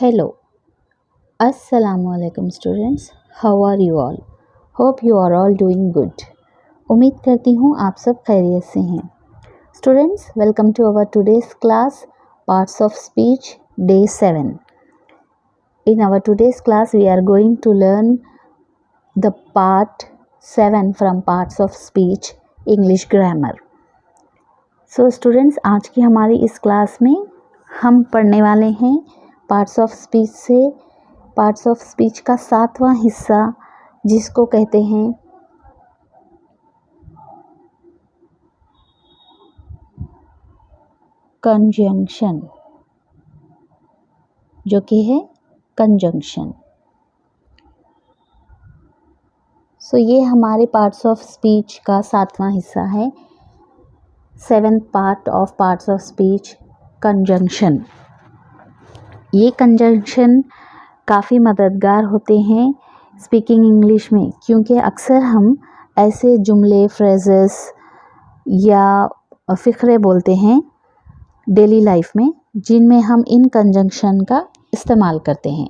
Hello, Assalamu alaikum students. How are you all? Hope you are all doing good. उम्मीद करती हूँ आप सब खैरियत से हैं. Students, welcome to our today's class, Parts of Speech, Day 7. In our today's class, we are going to learn the Part 7 from Parts of Speech, English Grammar. So students, आज की हमारी इस क्लास में हम पढ़ने वाले हैं पार्ट्स ऑफ स्पीच से पार्ट्स ऑफ स्पीच का 7वां हिस्सा, जिसको कहते हैं कंजंक्शन, जो कि है कंजंक्शन. सो ये हमारे पार्ट्स ऑफ स्पीच का 7वां हिस्सा है. 7th part of parts of speech, conjunction. ये कंजंक्शन काफ़ी मददगार होते हैं स्पीकिंग इंग्लिश में, क्योंकि अक्सर हम ऐसे जुमले, फ्रेजेस या फ़िक्रे बोलते हैं डेली लाइफ में, जिनमें हम इन कंजंक्शन का इस्तेमाल करते हैं.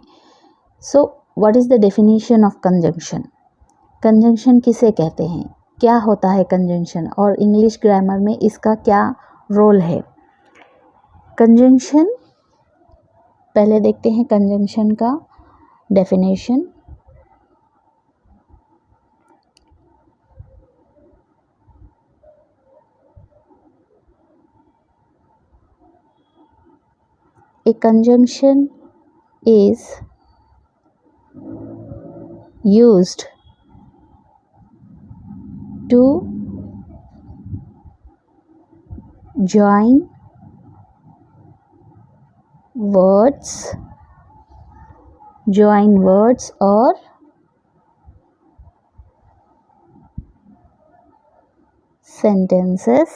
So what is the definition of conjunction? Conjunction किसे कहते हैं, क्या होता है कंजंक्शन, और इंग्लिश ग्रामर में इसका क्या रोल है? कंजंक्शन, पहले देखते हैं कंजंक्शन का definition. A conjunction is used to join words or sentences.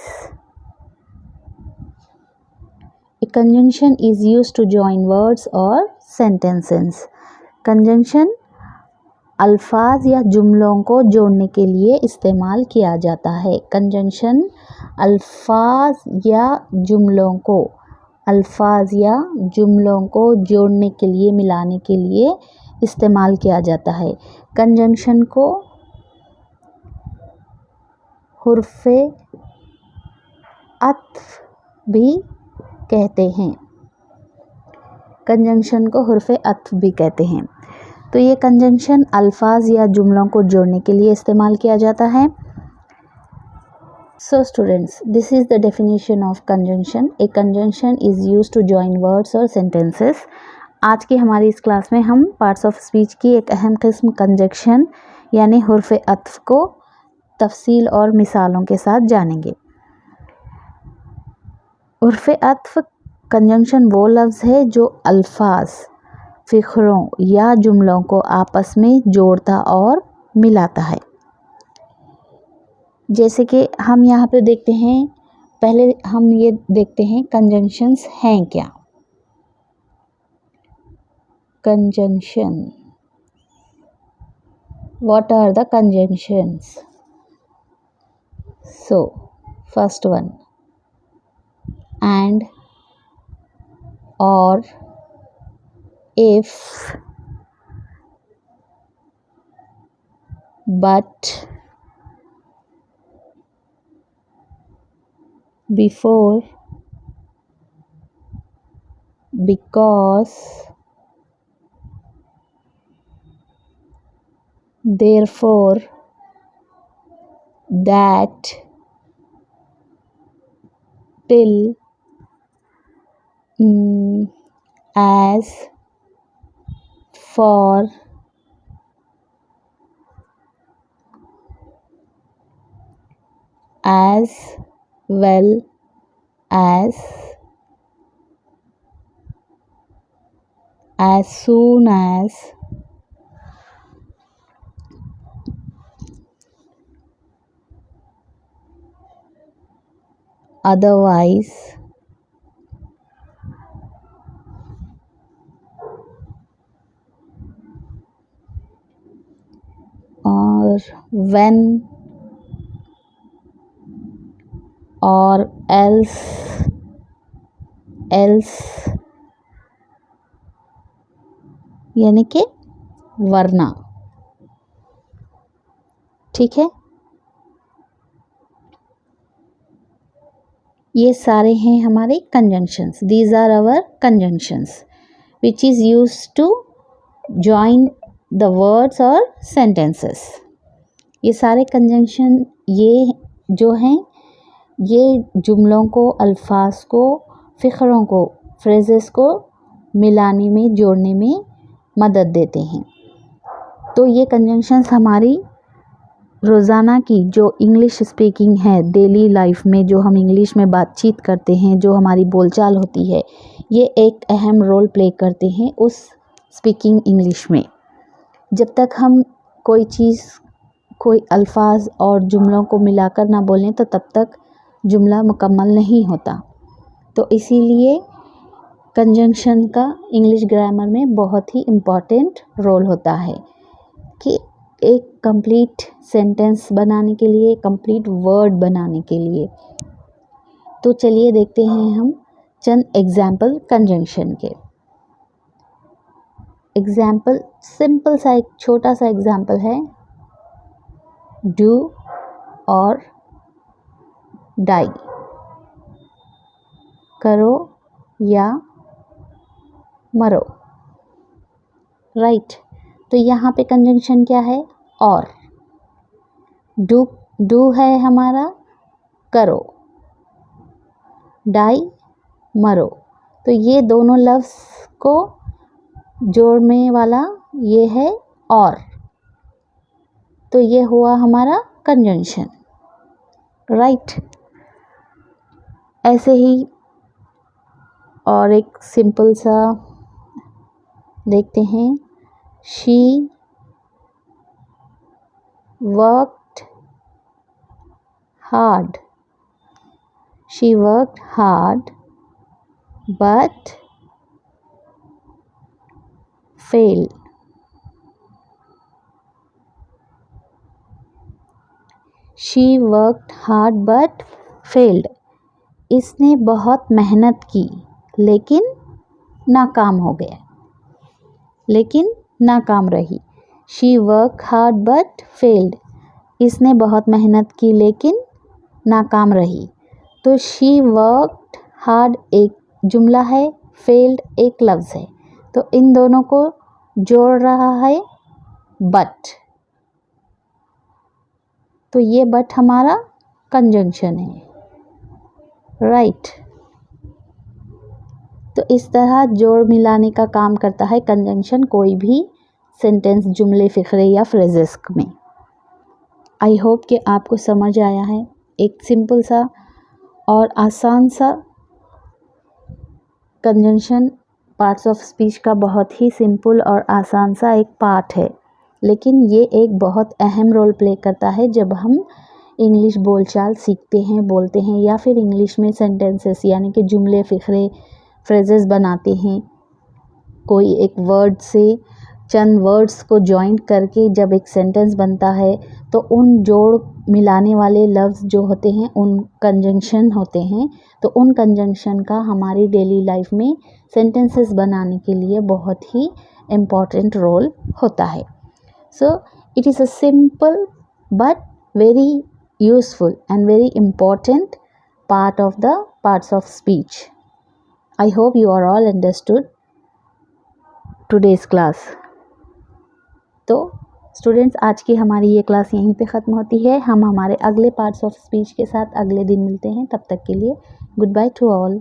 A conjunction is used to join words or sentences. Conjunction अल्फाज या जुमलों को जोड़ने के लिए इस्तेमाल किया जाता है. कंजंक्शन अल्फाज या जुमलों को जोड़ने के लिए, मिलाने के लिए इस्तेमाल किया जाता है. कंजंक्शन को हुर्फ़े अत्फ़ भी कहते हैं. कंजंक्शन को हुर्फ़े अत्फ़ भी कहते हैं. तो ये कंजंक्शन अल्फाज या जुमलों को जोड़ने के लिए इस्तेमाल किया जाता है. So students, this is the definition of conjunction. A conjunction is used to join words or sentences. आज की हमारी इस क्लास में हम पार्ट्स ऑफ स्पीच की एक अहम किस्म कंजंक्शन यानी हुर्फ़े अत्फ़ को तफसील और मिसालों के साथ जानेंगे. हुर्फ़े अत्फ़ कंजंक्शन वो लफ्ज़ है जो अल्फाज, फ़िक्रों या जुमलों को आपस में जोड़ता और मिलाता है. जैसे कि हम यहाँ पे देखते हैं, पहले हम ये देखते हैं कंजंक्शंस हैं क्या. Conjunction, what are the conjunctions? So first one, and, और, if, but, before, because, therefore, that, till, as, for, as well as soon as, otherwise, or when, or else, यानी कि वरना। ठीक है, ये सारे हैं हमारे conjunctions. These are our conjunctions which is used to join the words और सेंटेंसेस। ये सारे कंजंक्शन ये जो हैं ये जुमलों को, अल्फाज को, फ़िक्रों को, फ्रेजेस को मिलाने में, जोड़ने में मदद देते हैं। तो ये कंजंक्शंस हमारी रोज़ाना की जो इंग्लिश स्पीकिंग है, डेली लाइफ में जो हम इंग्लिश में बातचीत करते हैं, जो हमारी बोलचाल होती है, ये एक अहम रोल प्ले करते हैं उस स्पीकिंग इंग्लिश में। जब तक हम कोई चीज़, कोई अल्फाज और जुमलों को मिलाकर ना बोलें तो तब तक जुमला मुकम्मल नहीं होता। तो इसीलिए कंजंक्शन का इंग्लिश ग्रामर में बहुत ही इम्पॉर्टेंट रोल होता है कि एक कंप्लीट सेंटेंस बनाने के लिए, कंप्लीट वर्ड बनाने के लिए। तो चलिए देखते हैं हम चंद एग्जाम्पल कंजंक्शन के। एग्जाम्पल सिंपल सा एक छोटा सा एग्जाम्पल है डू और डाई, करो या मरो। राइट, तो यहाँ पे कंजंक्शन क्या है? और। डू है हमारा करो, डाई मरो। तो ये दोनों लफ्ज़ को जोड़ने वाला ये है और। तो ये हुआ हमारा कंजंक्शन। राइट, ऐसे ही और एक सिंपल सा देखते हैं। She worked hard, she worked hard but fail. She worked hard but failed, इसने बहुत मेहनत की लेकिन नाकाम हो गया, लेकिन नाकाम रही। She work hard but failed, इसने बहुत मेहनत की लेकिन नाकाम रही। तो शी वर्कड हार्ड एक जुमला है, फेल्ड एक लफ्ज़ है। तो इन दोनों को जोड़ रहा है बट। तो ये बट हमारा कंजंक्शन है। राइट, तो इस तरह जोड़ मिलाने का काम करता है कंजंक्शन कोई भी सेंटेंस, जुमले, फ़िक्रे या फ्रेजेस में। आई होप कि आपको समझ आया है। एक सिंपल सा और आसान सा कंजंक्शन पार्ट्स ऑफ स्पीच का बहुत ही सिंपल और आसान सा एक पार्ट है, लेकिन ये एक बहुत अहम रोल प्ले करता है जब हम इंग्लिश बोलचाल सीखते हैं, बोलते हैं, या फिर इंग्लिश में सेंटेंसेस यानी कि जुमले, फ़िक्रे, फ्रेजेस बनाते हैं। कोई एक वर्ड से चंद वर्ड्स को जॉइन करके जब एक सेंटेंस बनता है तो उन जोड़ मिलाने वाले लफ्ज़ जो होते हैं उन कंजंक्शन होते हैं। तो उन कंजंक्शन का हमारी डेली लाइफ में सेंटेंसेस बनाने के लिए बहुत ही इम्पॉर्टेंट रोल होता है। So it is a simple but very useful and very important part of the parts of speech. I hope you are all understood today's class. तो स्टूडेंट्स, आज की हमारी ये क्लास यहीं पे ख़त्म होती है। हम हमारे अगले पार्ट्स ऑफ स्पीच के साथ अगले दिन मिलते हैं। तब तक के लिए गुड बाय टू ऑल।